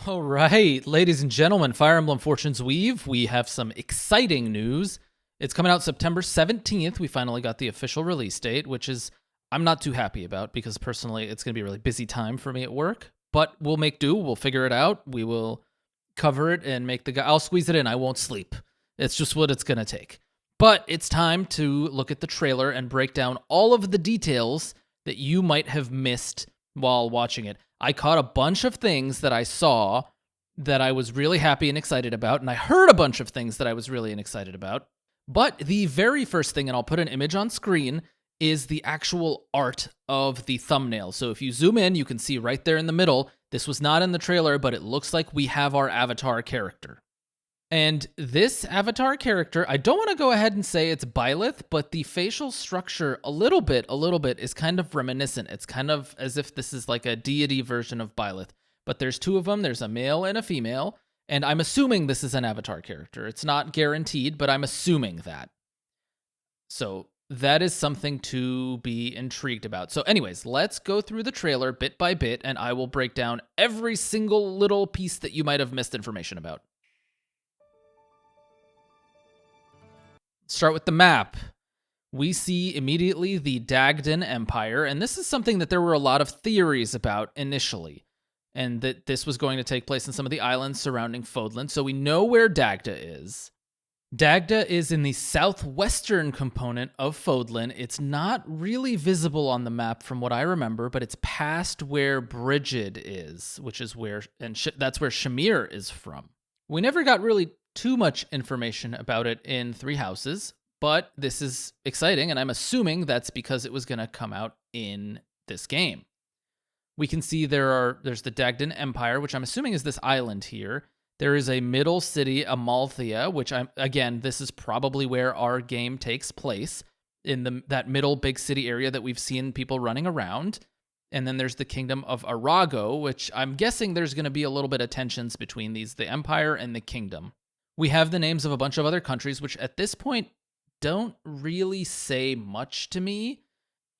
All right, ladies and gentlemen, Fire Emblem Fortune's Weave, we have some exciting news. It's coming out September 17th. We finally got the official release date, which is I'm not too happy about because personally it's going to be a really busy time for me at work. But we'll make do. We'll figure it out. We will cover it and make I'll squeeze it in. I won't sleep. It's just what it's going to take. But it's time to look at the trailer and break down all of the details that you might have missed while watching it. I caught a bunch of things that I saw that I was really happy and excited about, and I heard a bunch of things that I was really excited about. But the very first thing, and I'll put an image on screen, is the actual art of the thumbnail. So if you zoom in, you can see right there in the middle, this was not in the trailer, but it looks like we have our avatar character. And this avatar character, I don't want to go ahead and say it's Byleth, but the facial structure a little bit is kind of reminiscent. It's kind of as if this is like a deity version of Byleth. But there's two of them. There's a male and a female. And I'm assuming this is an avatar character. It's not guaranteed, but I'm assuming that. So that is something to be intrigued about. So anyways, let's go through the trailer bit by bit, and I will break down every single little piece that you might have missed information about. Start with the map. We see immediately the Dagden Empire, and this is something that there were a lot of theories about initially, and that this was going to take place in some of the islands surrounding Fodlan, so we know where Dagda is. Dagda is in the southwestern component of Fodlan. It's not really visible on the map from what I remember, but it's past where Brigid is, which is where, that's where Shamir is from. We never got really too much information about it in Three Houses, but this is exciting, and I'm assuming that's because it was going to come out in this game. We can see there's the Dagden Empire, which I'm assuming is this island here. There is a middle city, Amalthea, which this is probably where our game takes place, in that middle big city area that we've seen people running around. And then there's the kingdom of Arago, which I'm guessing there's going to be a little bit of tensions between the empire and the kingdom. We have the names of a bunch of other countries, which at this point don't really say much to me.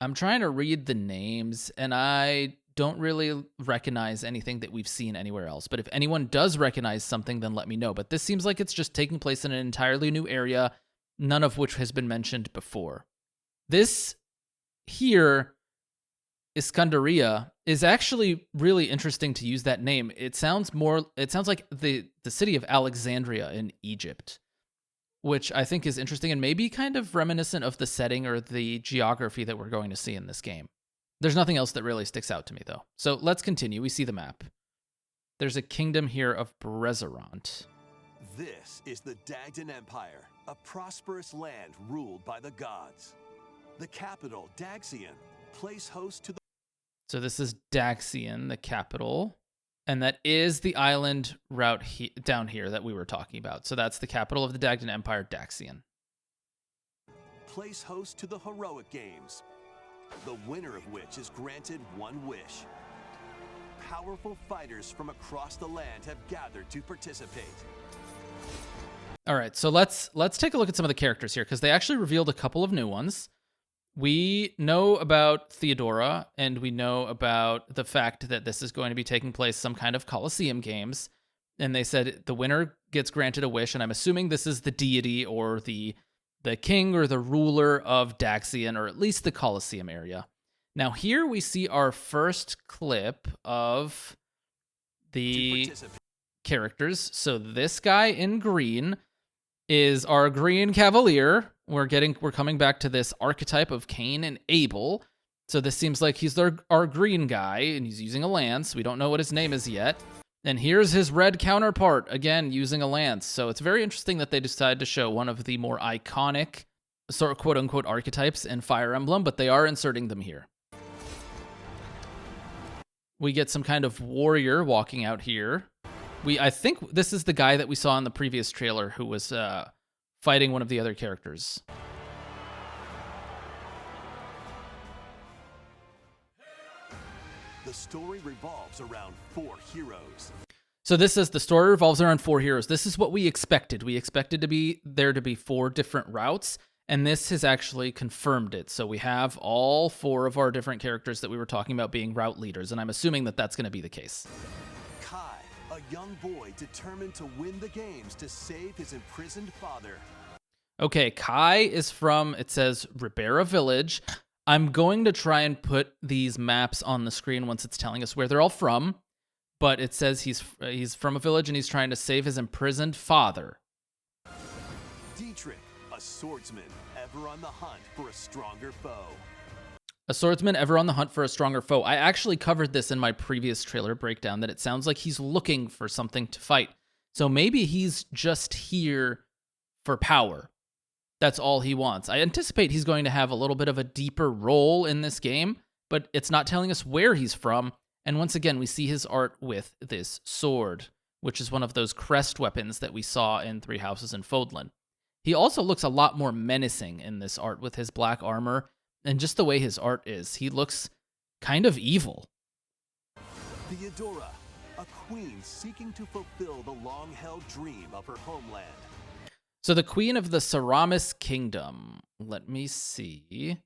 I'm trying to read the names, and I don't really recognize anything that we've seen anywhere else. But if anyone does recognize something, then let me know. But this seems like it's just taking place in an entirely new area, none of which has been mentioned before. This here, Iskandaria, is actually really interesting to use that name. It sounds like the city of Alexandria in Egypt, which I think is interesting and maybe kind of reminiscent of the setting or the geography that we're going to see in this game. There's nothing else that really sticks out to me, though. So let's continue. We see the map. There's a kingdom here of Brezerant. This is the Dagden Empire, a prosperous land ruled by the gods. The capital, Daxian, plays host to the... So this is Daxian, the capital, and that is the island route down here that we were talking about. So that's the capital of the Dagden Empire, Daxian. Plays host to the Heroic Games, the winner of which is granted one wish. Powerful fighters from across the land have gathered to participate. All right, so let's take a look at some of the characters here, because they actually revealed a couple of new ones. We know about Theodora, and we know about the fact that this is going to be taking place some kind of Colosseum games. And they said the winner gets granted a wish, and I'm assuming this is the deity or the king or the ruler of Daxian, or at least the Colosseum area. Now here we see our first clip of the characters. So this guy in green is our Green Cavalier. We're coming back to this archetype of Cain and Abel. So this seems like he's our green guy, and he's using a lance. We don't know what his name is yet. And here's his red counterpart, again, using a lance. So it's very interesting that they decided to show one of the more iconic, sort of quote-unquote archetypes in Fire Emblem, but they are inserting them here. We get some kind of warrior walking out here. I think this is the guy that we saw in the previous trailer who was fighting one of the other characters. The story revolves around 4 heroes. So this is the story revolves around 4 heroes. This is what we expected. We expected there to be 4 different routes, and this has actually confirmed it. So we have all 4 of our different characters that we were talking about being route leaders, and I'm assuming that that's going to be the case. Kai, a A young boy determined to win the games to save his imprisoned father. Okay, Kai is from, it says, Ribera Village. I'm going to try and put these maps on the screen once it's telling us where they're all from, but it says he's from a village and he's trying to save his imprisoned father. Dietrich, a swordsman, ever on the hunt for a stronger foe. A swordsman ever on the hunt for a stronger foe. I actually covered this in my previous trailer breakdown, that it sounds like he's looking for something to fight. So maybe he's just here for power. That's all he wants. I anticipate he's going to have a little bit of a deeper role in this game, but it's not telling us where he's from. And once again, we see his art with this sword, which is one of those crest weapons that we saw in Three Houses in Fodlan. He also looks a lot more menacing in this art with his black armor and just the way his art is. He looks kind of evil. Theodora, a queen seeking to fulfill the long-held dream of her homeland. So the queen of the Saramis Kingdom. Let me see.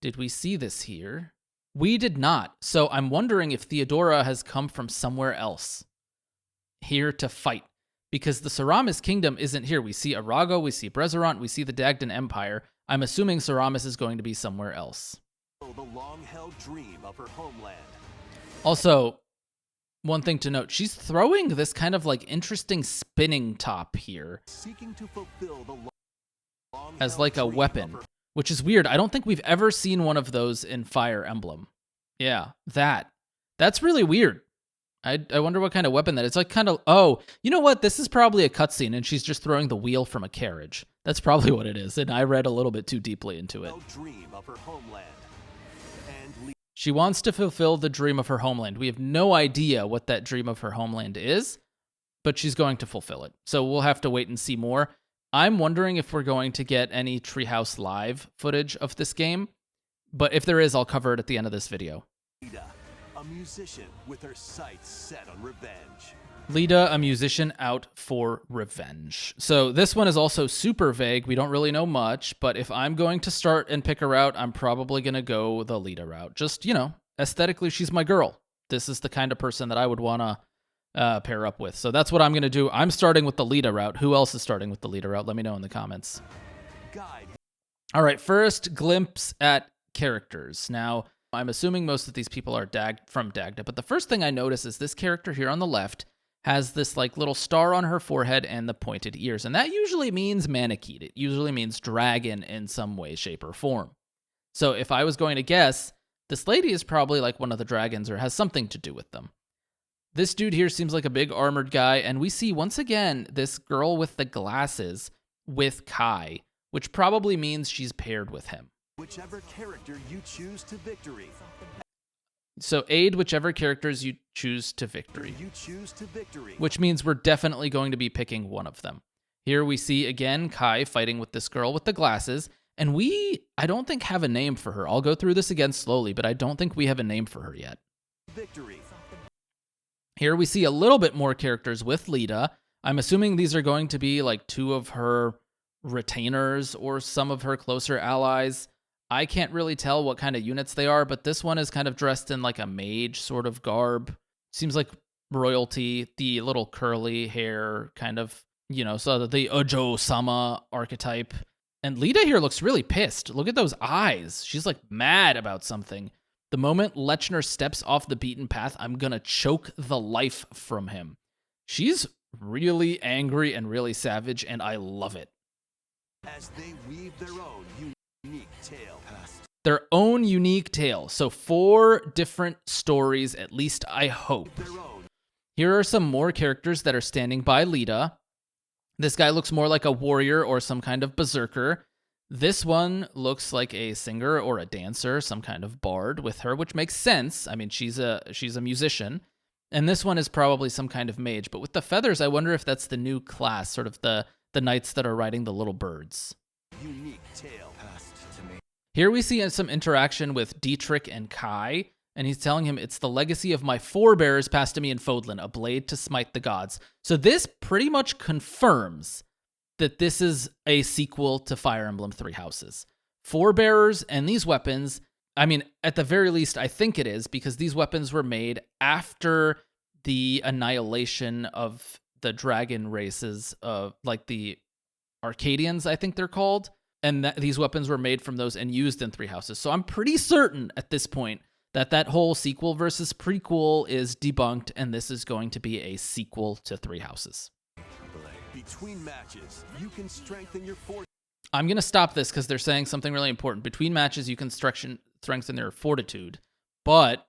Did we see this here? We did not. So I'm wondering if Theodora has come from somewhere else here to fight, because the Saramis Kingdom isn't here. We see Arago, we see Brezerant, we see the Dagdan Empire. I'm assuming Saramis is going to be somewhere else. The long-held dream of her homeland. Also, one thing to note, she's throwing this kind of like interesting spinning top here Seeking to fulfill the as like a weapon, which is weird. I don't think we've ever seen one of those in Fire Emblem. Yeah, that's really weird. I wonder what kind of weapon that is. It's like kind of, oh, you know what? This is probably a cutscene and she's just throwing the wheel from a carriage. That's probably what it is. And I read a little bit too deeply into it. Dream of her homeland. And she wants to fulfill the dream of her homeland. We have no idea what that dream of her homeland is, but she's going to fulfill it. So we'll have to wait and see more. I'm wondering if we're going to get any Treehouse Live footage of this game, but if there is, I'll cover it at the end of this video. Lida, a musician with her sights set on revenge. Lida, a musician out for revenge. So this one is also super vague. We don't really know much, but if I'm going to start and pick a route, I'm probably going to go the Lida route. Just, aesthetically, she's my girl. This is the kind of person that I would want to pair up with. So that's what I'm going to do. I'm starting with the Lida route. Who else is starting with the Lida route? Let me know in the comments. Guide. All right, first glimpse at characters. Now, I'm assuming most of these people are from Dagda, but the first thing I notice is this character here on the left has this like little star on her forehead and the pointed ears, and that usually means Manakete. It usually means dragon in some way, shape, or form. So if I was going to guess, this lady is probably like one of the dragons or has something to do with them. This dude here seems like a big armored guy, and we see once again this girl with the glasses with Kai, which probably means she's paired with him. Whichever character you choose to victory. So aid whichever characters you choose to victory. Which means we're definitely going to be picking one of them. Here we see again Kai fighting with this girl with the glasses, and I don't think have a name for her. I'll go through this again slowly, but I don't think we have a name for her yet. Victory. Here we see a little bit more characters with Lida. I'm assuming these are going to be like two of her retainers or some of her closer allies. I can't really tell what kind of units they are, but this one is kind of dressed in like a mage sort of garb. Seems like royalty, the little curly hair kind of, so the Ojo-sama archetype. And Lida here looks really pissed. Look at those eyes. She's like mad about something. The moment Lechner steps off the beaten path, I'm gonna choke the life from him. She's really angry and really savage, and I love it. As they weave their own unique tale. Their own unique tale. So 4 different stories, at least I hope. Here are some more characters that are standing by Lida. This guy looks more like a warrior or some kind of berserker. This one looks like a singer or a dancer, some kind of bard with her, which makes sense. I mean, she's a musician. And this one is probably some kind of mage. But with the feathers, I wonder if that's the new class, sort of the knights that are riding the little birds. Unique tale passed to me. Here we see some interaction with Dietrich and Kai, and he's telling him, it's the legacy of my forebears passed to me in Fodlan, a blade to smite the gods. So this pretty much confirms that this is a sequel to Fire Emblem Three Houses. Forebearers and these weapons, I mean, at the very least, I think it is, because these weapons were made after the annihilation of the dragon races, like the Arcadians, I think they're called. And these weapons were made from those and used in Three Houses. So I'm pretty certain at this point that whole sequel versus prequel is debunked, and this is going to be a sequel to Three Houses. Between matches, you can strengthen your force. I'm going to stop this because they're saying something really important. Between matches, you can strengthen their fortitude. But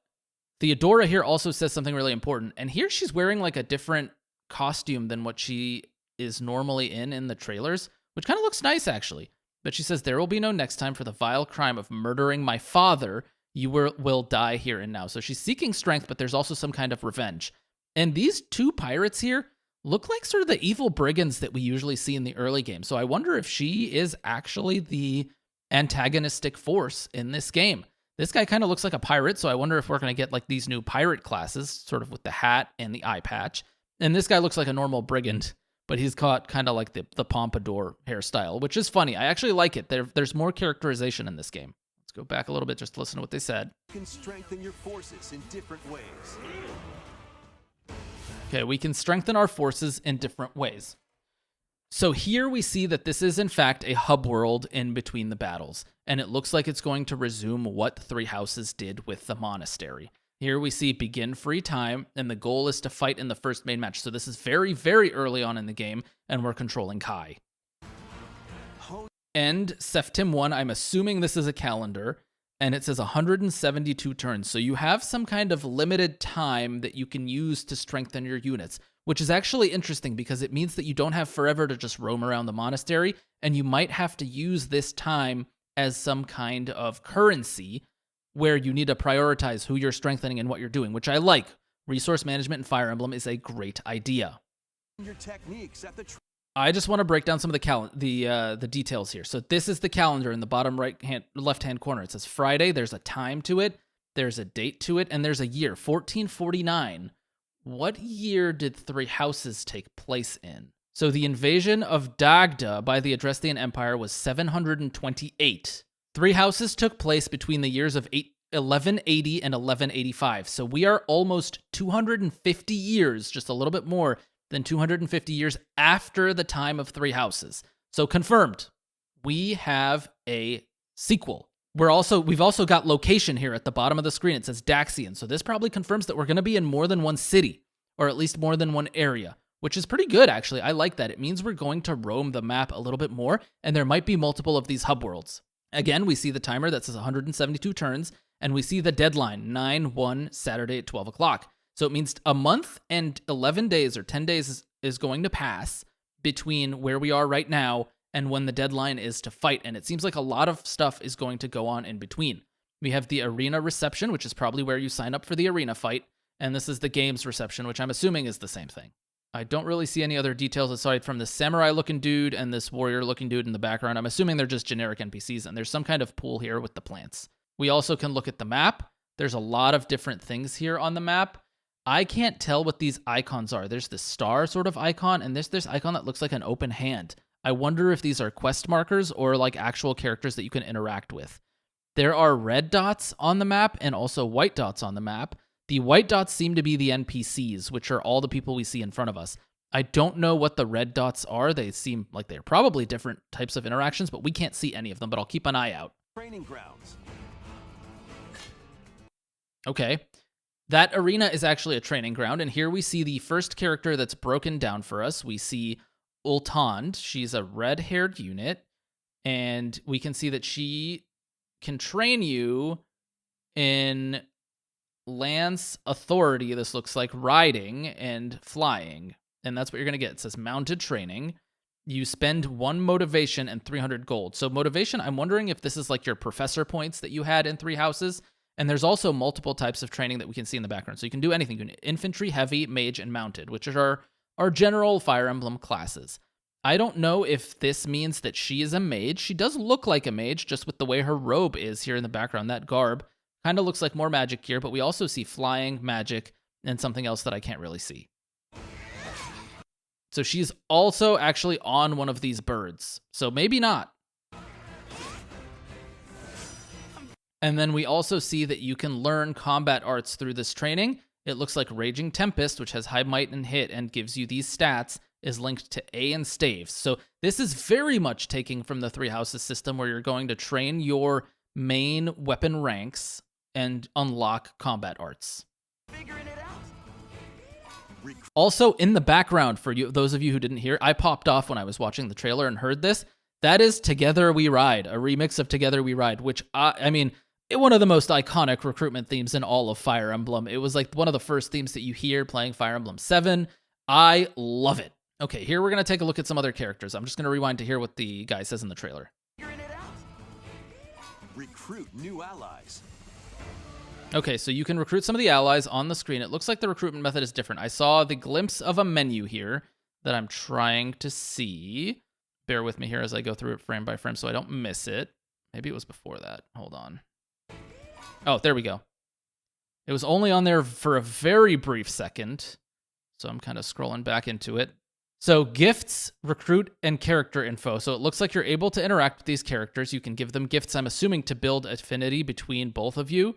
Theodora here also says something really important. And here she's wearing like a different costume than what she is normally in the trailers, which kind of looks nice, actually. But she says, there will be no next time for the vile crime of murdering my father. You will die here and now. So she's seeking strength, but there's also some kind of revenge. And these two pirates here look like sort of the evil brigands that we usually see in the early game. So I wonder if she is actually the antagonistic force in this game. This guy kind of looks like a pirate, so I wonder if we're going to get like these new pirate classes, sort of with the hat and the eye patch. And this guy looks like a normal brigand, but he's got kind of like the pompadour hairstyle, which is funny. I actually like it. There's more characterization in this game. Let's go back a little bit just to listen to what they said. You can strengthen your forces in different ways. Okay, we can strengthen our forces in different ways. So here we see that this is in fact a hub world in between the battles, and it looks like it's going to resume what Three Houses did with the monastery. Here we see begin free time, and the goal is to fight in the first main match. So this is very, very early on in the game, and we're controlling Kai. End Seftim 1, I'm assuming this is a calendar, and it says 172 turns. So you have some kind of limited time that you can use to strengthen your units, which is actually interesting because it means that you don't have forever to just roam around the monastery, and you might have to use this time as some kind of currency where you need to prioritize who you're strengthening and what you're doing, which I like. Resource management in Fire Emblem is a great idea. Your techniques at the I just want to break down some of the details here. So this is the calendar in the bottom left-hand corner. It says Friday. There's a time to it. There's a date to it, and there's a year, 1449. What year did Three Houses take place in? So the invasion of Dagda by the Adrestian Empire was 728. Three Houses took place between the years of 1180 and 1185. So we are almost 250 years, just a little bit more than 250 years after the time of Three Houses. So confirmed, we have a sequel. We've also got location here at the bottom of the screen. It says Daxian. So this probably confirms that we're going to be in more than one city, or at least more than one area, which is pretty good, actually. I like that. It means we're going to roam the map a little bit more, and there might be multiple of these hub worlds. Again, we see the timer that says 172 turns, and we see the deadline, 9/1, Saturday at 12 o'clock. So it means a month and 11 days or 10 days is going to pass between where we are right now and when the deadline is to fight. And it seems like a lot of stuff is going to go on in between. We have the arena reception, which is probably where you sign up for the arena fight. And this is the games reception, which I'm assuming is the same thing. I don't really see any other details aside from this samurai-looking dude and this warrior-looking dude in the background. I'm assuming they're just generic NPCs, and there's some kind of pool here with the plants. We also can look at the map. There's a lot of different things here on the map. I can't tell what these icons are. There's this star sort of icon, and there's this icon that looks like an open hand. I wonder if these are quest markers or like actual characters that you can interact with. There are red dots on the map and also white dots on the map. The white dots seem to be the NPCs, which are all the people we see in front of us. I don't know what the red dots are. They seem like they're probably different types of interactions, but we can't see any of them, but I'll keep an eye out. training grounds. Okay. That arena is actually a training ground, and here we see the first character that's broken down for us. We see Ultand. She's a red-haired unit, and we can see that she can train you in Lance Authority. This looks like riding and flying, and that's what you're going to get. It says mounted training. You spend 1 motivation and 300 gold. So motivation, I'm wondering if this is like your professor points that you had in Three Houses. And there's also multiple types of training that we can see in the background. So you can do anything. You can infantry, heavy, mage, and mounted, which are our general Fire Emblem classes. I don't know if this means that she is a mage. She does look like a mage, just with the way her robe is here in the background. That garb kind of looks like more magic here, but we also see flying, magic, and something else that I can't really see. So she's also actually on one of these birds. So maybe not. And then we also see that you can learn combat arts through this training, It looks like Raging Tempest, which has high might and hit and gives you these stats, is linked to A and Staves. So this is very much taking from the Three Houses system, where you're going to train your main weapon ranks and unlock combat arts. Figuring it out. Also, in the background, for you, those of you who didn't hear, I popped off when I was watching the trailer and heard this. That is Together We Ride, a remix of Together We Ride, which, one of the most iconic recruitment themes in all of Fire Emblem. It was like one of the first themes that you hear playing Fire Emblem 7. I love it. Okay, here we're going to take a look at some other characters. I'm just going to rewind to hear what the guy says in the trailer. Figuring it out. Recruit new allies. Okay, so you can recruit some of the allies on the screen. It looks like the recruitment method is different. I saw the glimpse of a menu here that I'm trying to see. Bear with me here as I go through it frame by frame so I don't miss it. Maybe it was before that. Hold on. Oh, there we go. It was only on there for a very brief second, so I'm kind of scrolling back into it. So gifts, recruit, and character info. So it looks like you're able to interact with these characters. You can give them gifts, I'm assuming, to build affinity between both of you.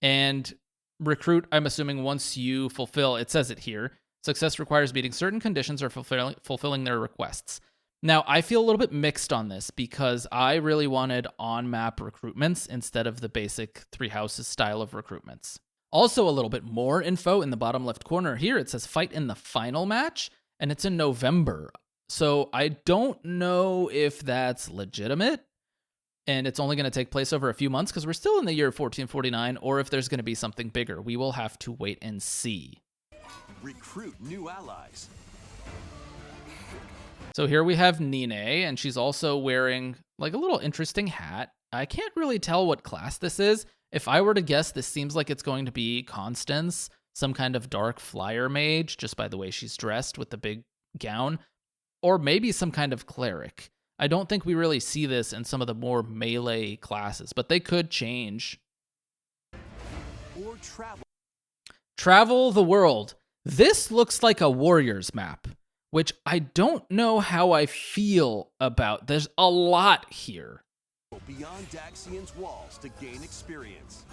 And recruit, I'm assuming, once you fulfill, it says it here, success requires meeting certain conditions or fulfilling their requests. Now, I feel a little bit mixed on this because I really wanted on-map recruitments instead of the basic Three Houses style of recruitments. Also, a little bit more info in the bottom left corner here. It says fight in the final match, and it's in November. So I don't know if that's legitimate, and it's only going to take place over a few months because we're still in the year 1449, or if there's going to be something bigger. We will have to wait and see. Recruit new allies. So here we have Nine, and she's also wearing like a little interesting hat. I can't really tell what class this is. If I were to guess, this seems like it's going to be Constance, some kind of dark flyer mage, just by the way she's dressed with the big gown, or maybe some kind of cleric. I don't think we really see this in some of the more melee classes, but they could change. Or Travel the world. This looks like a Warriors map, which I don't know how I feel about. There's a lot here. Beyond Daxian's walls to gain experience.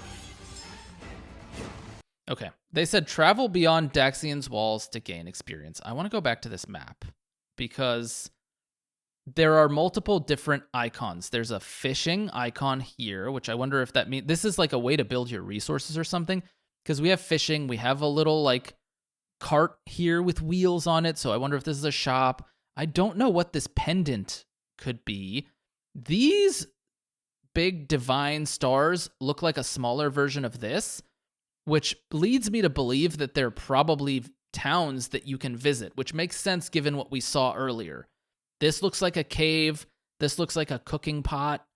Okay, they said travel beyond Daxian's walls to gain experience. I want to go back to this map because there are multiple different icons. There's a fishing icon here, which I wonder if that means this is like a way to build your resources or something, because we have fishing. We have a little like cart here with wheels on it, so I wonder if this is a shop. I don't know what this pendant could be. These big divine stars look like a smaller version of this, which leads me to believe that they're probably towns that you can visit, which makes sense given what we saw earlier. This looks like a cave. This looks like a cooking pot.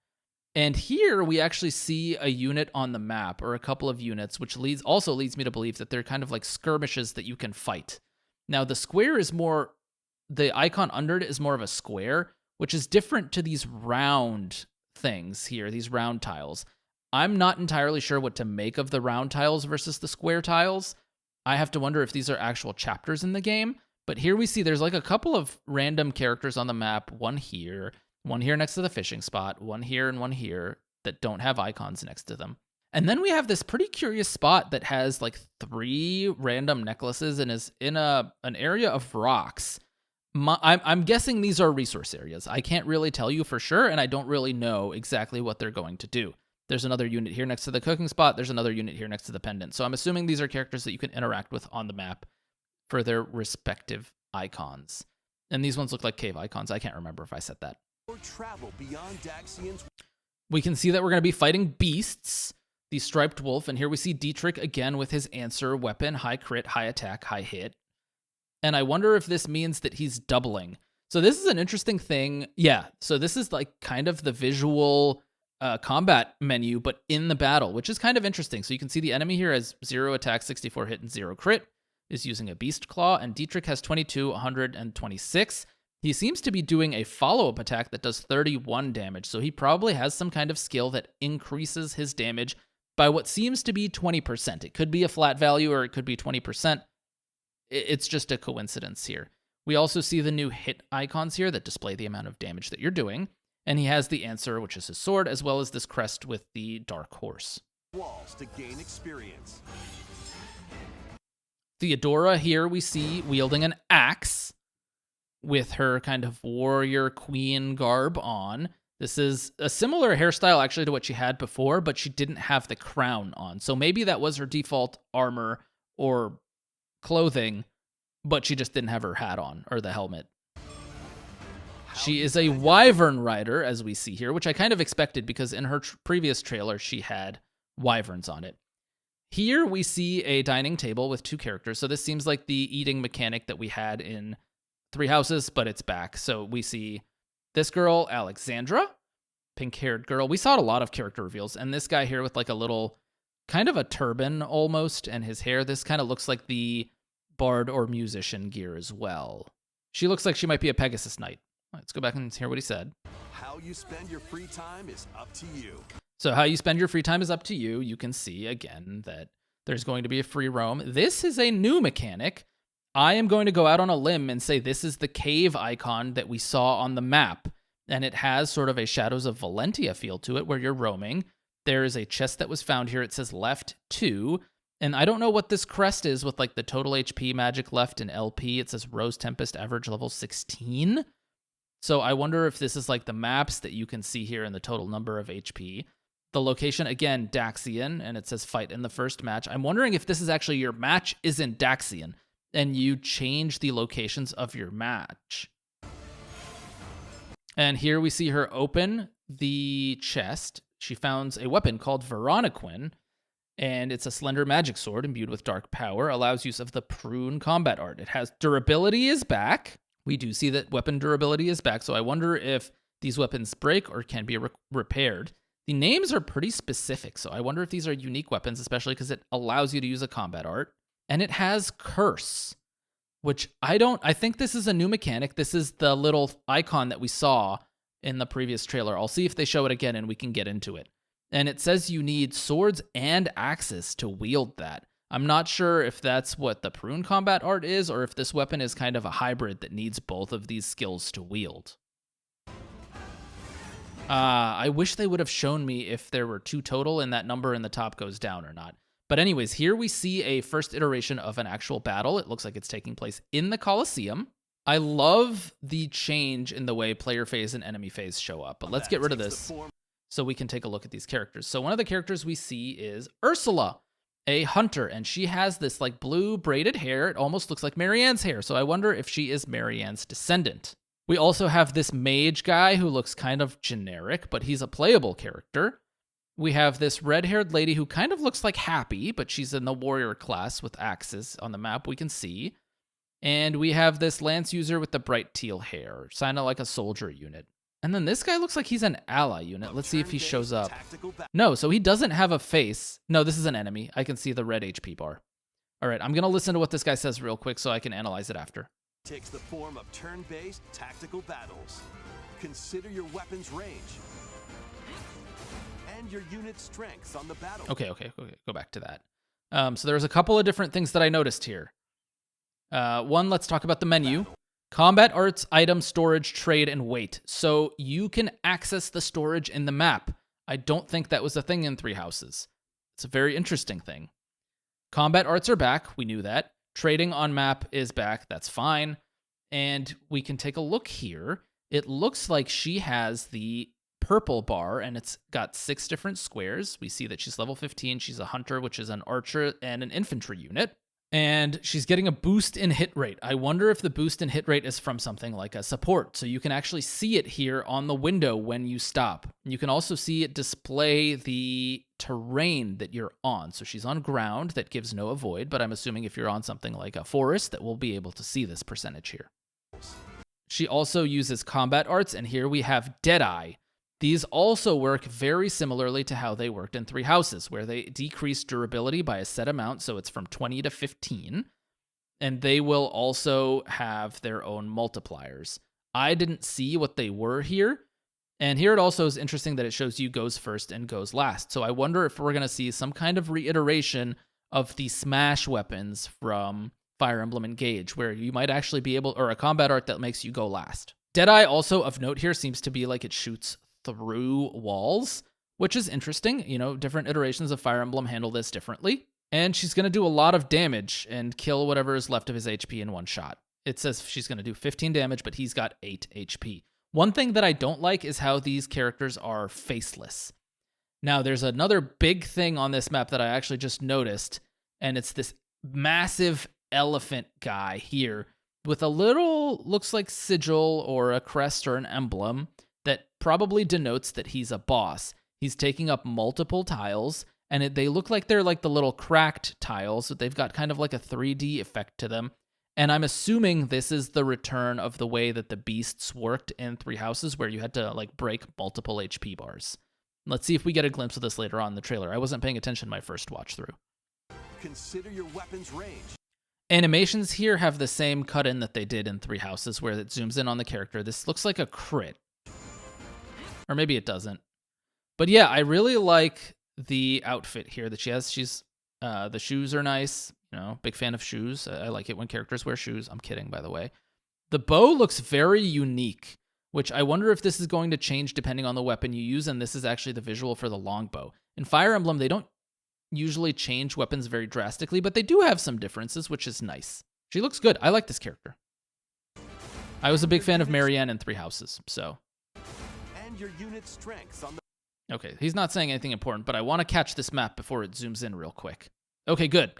And here we actually see a unit on the map, or a couple of units, which also leads me to believe that they're kind of like skirmishes that you can fight. Now, the square is more, the icon under it is more of a square, which is different to these round things here, these round tiles. I'm not entirely sure what to make of the round tiles versus the square tiles. I have to wonder if these are actual chapters in the game. But here we see there's like a couple of random characters on the map, one here next to the fishing spot, one here and one here, that don't have icons next to them. And then we have this pretty curious spot that has like 3 random necklaces and is in an area of rocks. I'm guessing these are resource areas. I can't really tell you for sure, and I don't really know exactly what they're going to do. There's another unit here next to the cooking spot. There's another unit here next to the pendant. So I'm assuming these are characters that you can interact with on the map for their respective icons. And these ones look like cave icons. I can't remember if I said that. Or travel beyond Daxian's. We can see that we're going to be fighting beasts, the striped wolf, and here we see Dietrich again with his answer weapon, high crit, high attack, high hit. And I wonder if this means that he's doubling. So this is an interesting thing. Yeah, so this is like kind of the visual combat menu, but in the battle, which is kind of interesting. So you can see the enemy here has 0 attack, 64 hit, and 0 crit, is using a beast claw, and Dietrich has 22, 126. He seems to be doing a follow-up attack that does 31 damage, so he probably has some kind of skill that increases his damage by what seems to be 20%. It could be a flat value or it could be 20%. It's just a coincidence here. We also see the new hit icons here that display the amount of damage that you're doing, and he has the answer, which is his sword, as well as this crest with the dark horse. Walls to gain experience. Theodora here we see wielding an axe with her kind of warrior queen garb on. This is a similar hairstyle actually to what she had before, but she didn't have the crown on. So maybe that was her default armor or clothing, but she just didn't have her hat on or the helmet. She is a wyvern rider, as we see here, which I kind of expected because in her previous trailer, she had wyverns on it. Here we see a dining table with 2 characters. So this seems like the eating mechanic that we had in Three Houses, but it's back. So we see this girl, Alexandra, pink-haired girl. We saw a lot of character reveals, and this guy here with like a little, kind of a turban almost, and his hair. This kind of looks like the bard or musician gear as well. She looks like she might be a Pegasus Knight. Let's go back and hear what he said. How you spend your free time is up to you. So how you spend your free time is up to you. You can see, again, that there's going to be a free roam. This is a new mechanic. I am going to go out on a limb and say this is the cave icon that we saw on the map. And it has sort of a Shadows of Valentia feel to it where you're roaming. There is a chest that was found here. It says left 2. And I don't know what this crest is with like the total HP magic left and LP. It says Rose Tempest average level 16. So I wonder if this is like the maps that you can see here in the total number of HP. The location, again, Daxian, and it says fight in the first match. I'm wondering if this is actually your match is in Daxian, and you change the locations of your match. And here we see her open the chest. She founds a weapon called Veroniquin, and it's a slender magic sword imbued with dark power, allows use of the prune combat art. It has durability is back. We do see that weapon durability is back, so I wonder if these weapons break or can be repaired. The names are pretty specific, so I wonder if these are unique weapons, especially because it allows you to use a combat art. And it has Curse, which I think this is a new mechanic. This is the little icon that we saw in the previous trailer. I'll see if they show it again and we can get into it. And it says you need swords and axes to wield that. I'm not sure if that's what the prune combat art is or if this weapon is kind of a hybrid that needs both of these skills to wield. I wish they would have shown me if there were 2 total and that number in the top goes down or not. But anyways, here we see a first iteration of an actual battle. It looks like it's taking place in the Colosseum. I love the change in the way player phase and enemy phase show up, but let's get rid of this so we can take a look at these characters. So one of the characters we see is Ursula, a hunter, and she has this like blue braided hair. It almost looks like Marianne's hair, so I wonder if she is Marianne's descendant. We also have this mage guy who looks kind of generic, but he's a playable character. We have this red-haired lady who kind of looks like Happy, but she's in the warrior class with axes on the map we can see. And we have this lance user with the bright teal hair, kind of like a soldier unit. And then this guy looks like he's an ally unit. Let's see if he shows up. No, so he doesn't have a face. No, this is an enemy. I can see the red HP bar. All right, I'm going to listen to what this guy says real quick so I can analyze it after. Takes the form of turn-based tactical battles. Consider your weapon's range and your unit's strengths on the battle. Okay, go back to that. So there's a couple of different things that I noticed here. One, let's talk about the menu. Combat arts, item, storage, trade, and wait. So you can access the storage in the map. I don't think that was a thing in Three Houses. It's a very interesting thing. Combat arts are back. We knew that. Trading on map is back. That's fine. And we can take a look here. It looks like she has the purple bar, and it's got 6 different squares. We see that she's level 15. She's a hunter, which is an archer and an infantry unit. And she's getting a boost in hit rate. I wonder if the boost in hit rate is from something like a support. So you can actually see it here on the window when you stop. You can also see it display the terrain that you're on. So she's on ground. That gives no avoid, but I'm assuming if you're on something like a forest, that we'll be able to see this percentage here. She also uses combat arts, and here we have Deadeye. These also work very similarly to how they worked in Three Houses, where they decrease durability by a set amount, so it's from 20 to 15, and they will also have their own multipliers. I didn't see what they were here, and here it also is interesting that it shows you goes first and goes last, so I wonder if we're going to see some kind of reiteration of the smash weapons from Fire Emblem Engage, where you might actually be able, or a combat art that makes you go last. Deadeye also of note here seems to be like it shoots through walls, which is interesting. You know, different iterations of Fire Emblem handle this differently. And she's going to do a lot of damage and kill whatever is left of his HP in one shot. It says she's going to do 15 damage, but he's got 8 HP. One thing that I don't like is how these characters are faceless. Now, there's another big thing on this map that I actually just noticed, and it's this massive elephant guy here with a little, looks like sigil or a crest or an emblem that probably denotes that he's a boss. He's taking up multiple tiles, and they look like they're like the little cracked tiles, but they've got kind of like a 3D effect to them. And I'm assuming this is the return of the way that the beasts worked in Three Houses, where you had to like break multiple HP bars. Let's see if we get a glimpse of this later on in the trailer. I wasn't paying attention my first watch through. Consider your weapon's range. Animations here have the same cut-in that they did in Three Houses, where it zooms in on the character. This looks like a crit. Or maybe it doesn't. But yeah, I really like the outfit here that she has. The shoes are nice. You know, big fan of shoes. I like it when characters wear shoes. I'm kidding, by the way. The bow looks very unique, which I wonder if this is going to change depending on the weapon you use, and this is actually the visual for the longbow. In Fire Emblem, they don't usually change weapons very drastically, but they do have some differences, which is nice. She looks good. I like this character. I was a big fan of Marianne in Three Houses, so. And your unit strengths on the... Okay, he's not saying anything important, but I want to catch this map before it zooms in real quick. Okay, good.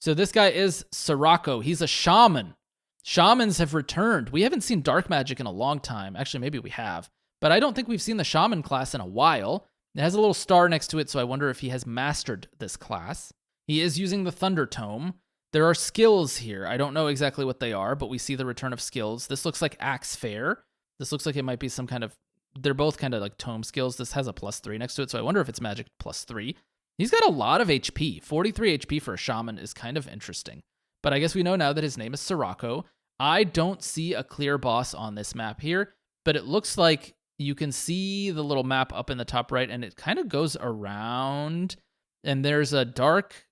So this guy is Sirocco. He's a shaman. Shamans have returned. We haven't seen dark magic in a long time. Actually, maybe we have. But I don't think we've seen the shaman class in a while. It has a little star next to it, so I wonder if he has mastered this class. He is using the Thunder Tome. There are skills here. I don't know exactly what they are, but we see the return of skills. This looks like Axe Fair. This looks like it might be some kind of... They're both kind of like tome skills. This has a +3 next to it, so I wonder if it's magic +3. He's got a lot of HP. 43 HP for a shaman is kind of interesting. But I guess we know now that his name is Sirocco. I don't see a clear boss on this map here, but it looks like you can see the little map up in the top right, and it kind of goes around, and there's a dark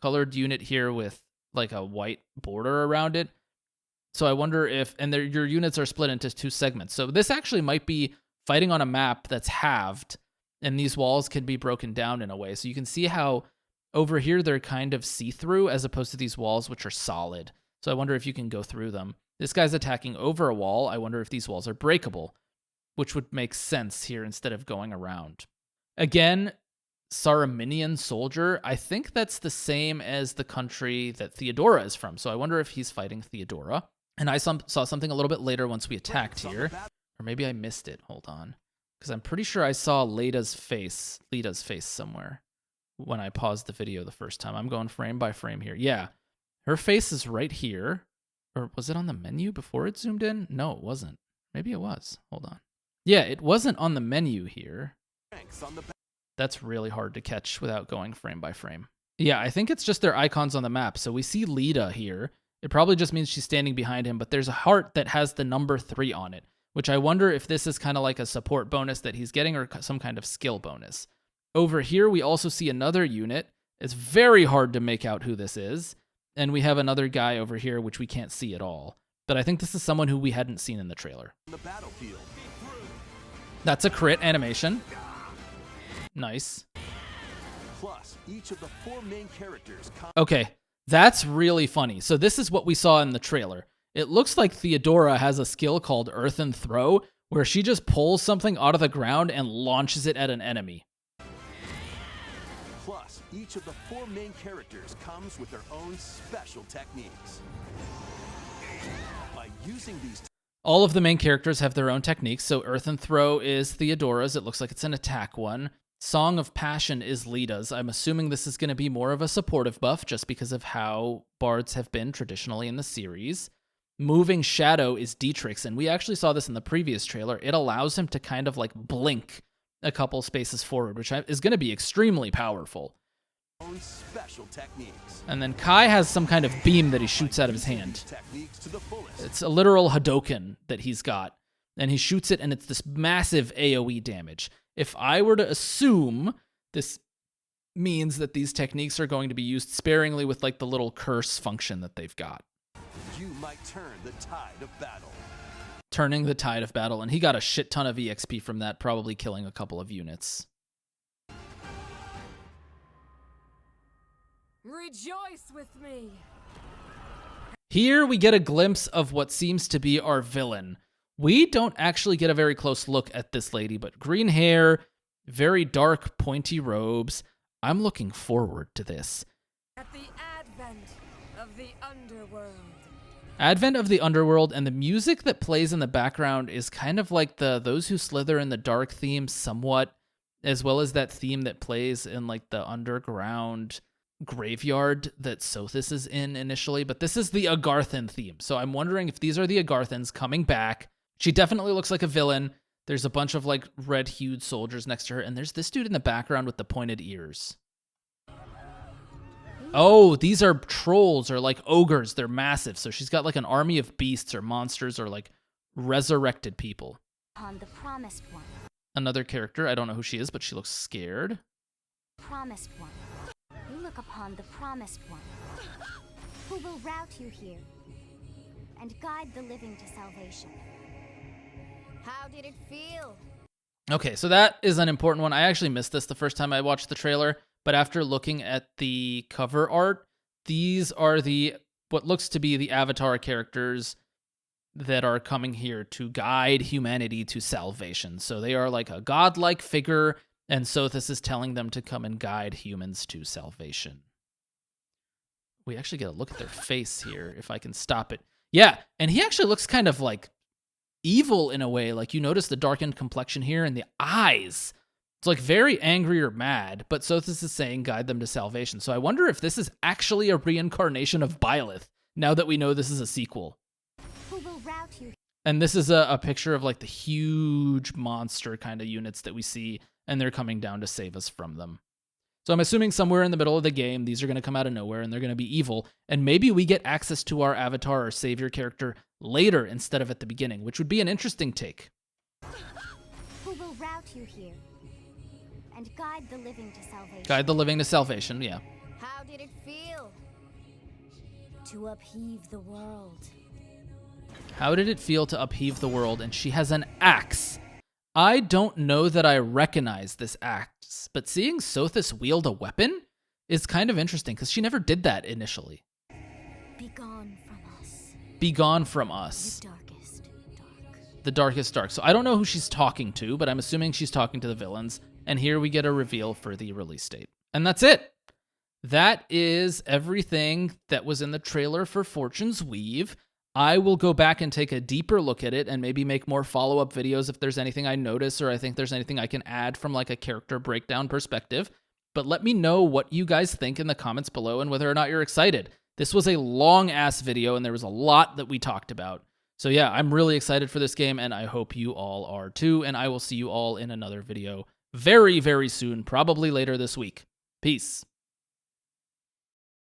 colored unit here with like a white border around it. So I wonder if, and your units are split into 2 segments. So this actually might be fighting on a map that's halved, and these walls can be broken down in a way. So you can see how over here they're kind of see-through as opposed to these walls, which are solid. So I wonder if you can go through them. This guy's attacking over a wall. I wonder if these walls are breakable, which would make sense here instead of going around. Again, Saraminian soldier. I think that's the same as the country that Theodora is from. So I wonder if he's fighting Theodora. And I saw something a little bit later once we attacked here. Or maybe I missed it. Hold on. Because I'm pretty sure I saw Leda's face somewhere when I paused the video the first time. I'm going frame by frame here. Yeah. Her face is right here. Or was it on the menu before it zoomed in? No, it wasn't. Maybe it was. Hold on. Yeah, it wasn't on the menu here. That's really hard to catch without going frame by frame. Yeah, I think it's just their icons on the map. So we see Leda here. It probably just means she's standing behind him, but there's a heart that has the number 3 on it, which I wonder if this is kind of like a support bonus that he's getting or some kind of skill bonus. Over here, we also see another unit. It's very hard to make out who this is. And we have another guy over here, which we can't see at all. But I think this is someone who we hadn't seen in the trailer. The battlefield. That's a crit animation. Nice. Plus, each of the 4 main characters... Okay, that's really funny. So this is what we saw in the trailer. It looks like Theodora has a skill called Earthen Throw, where she just pulls something out of the ground and launches it at an enemy. Plus, each of the 4 main characters comes with their own special techniques. By using these... All of the main characters have their own techniques. So Earthen Throw is Theodora's. It looks like it's an attack one. Song of Passion is Leda's. I'm assuming this is going to be more of a supportive buff just because of how bards have been traditionally in the series. Moving Shadow is Dietrich's, and we actually saw this in the previous trailer. It allows him to kind of like blink a couple spaces forward, which is going to be extremely powerful. Own special techniques. And then Kai has some kind of beam that he shoots out of his hand. It's a literal Hadoken that he's got, and he shoots it, and it's this massive AoE damage. If I were to assume, this means that these techniques are going to be used sparingly with like the little curse function that they've got. You might turn the tide of battle. Turning the tide of battle, and he got a shit ton of EXP from that, probably killing a couple of units. Rejoice with me. Here we get a glimpse of what seems to be our villain. We don't actually get a very close look at this lady, but green hair, very dark, pointy robes. I'm looking forward to this. At the advent of the underworld. Advent of the Underworld, and the music that plays in the background is kind of like the Those Who Slither in the Dark theme somewhat, as well as that theme that plays in like the underground graveyard that Sothis is in initially. But this is the Agarthan theme, so I'm wondering if these are the Agarthans coming back. She definitely looks like a villain. There's a bunch of like red-hued soldiers next to her, and there's this dude in the background with the pointed ears. Oh, these are trolls or like ogres. They're massive. So she's got like an army of beasts or monsters or like resurrected people. On the promised one. Another character. I don't know who she is, but she looks scared. Promised one. You look upon the promised one, who will route you here and guide the living to salvation. How did it feel? Okay, so that is an important one. I actually missed this the first time I watched the trailer. But after looking at the cover art, these are the what looks to be the Avatar characters that are coming here to guide humanity to salvation. So they are like a godlike figure, and Sothis is telling them to come and guide humans to salvation. We actually get a look at their face here, if I can stop it. Yeah, and he actually looks kind of like evil in a way. Like you notice the darkened complexion here and the eyes. It's like very angry or mad, but Sothis is saying guide them to salvation. So I wonder if this is actually a reincarnation of Byleth, now that we know this is a sequel. Who will route you? And this is a picture of like the huge monster kind of units that we see, and they're coming down to save us from them. So I'm assuming somewhere in the middle of the game, these are going to come out of nowhere, and they're going to be evil, and maybe we get access to our avatar or savior character later instead of at the beginning, which would be an interesting take. Who will route you here? And guide the living to salvation. Guide the living to salvation, yeah. How did it feel? To upheave the world. How did it feel to upheave the world? And she has an axe. I don't know that I recognize this axe, but seeing Sothis wield a weapon is kind of interesting because she never did that initially. Begone from us. Begone from us. The darkest dark. The darkest dark. So I don't know who she's talking to, but I'm assuming she's talking to the villains. And here we get a reveal for the release date. And that's it. That is everything that was in the trailer for Fortune's Weave. I will go back and take a deeper look at it and maybe make more follow-up videos if there's anything I notice or I think there's anything I can add from like a character breakdown perspective. But let me know what you guys think in the comments below and whether or not you're excited. This was a long-ass video and there was a lot that we talked about. So yeah, I'm really excited for this game and I hope you all are too. And I will see you all in another video very, very soon, probably later this week. Peace.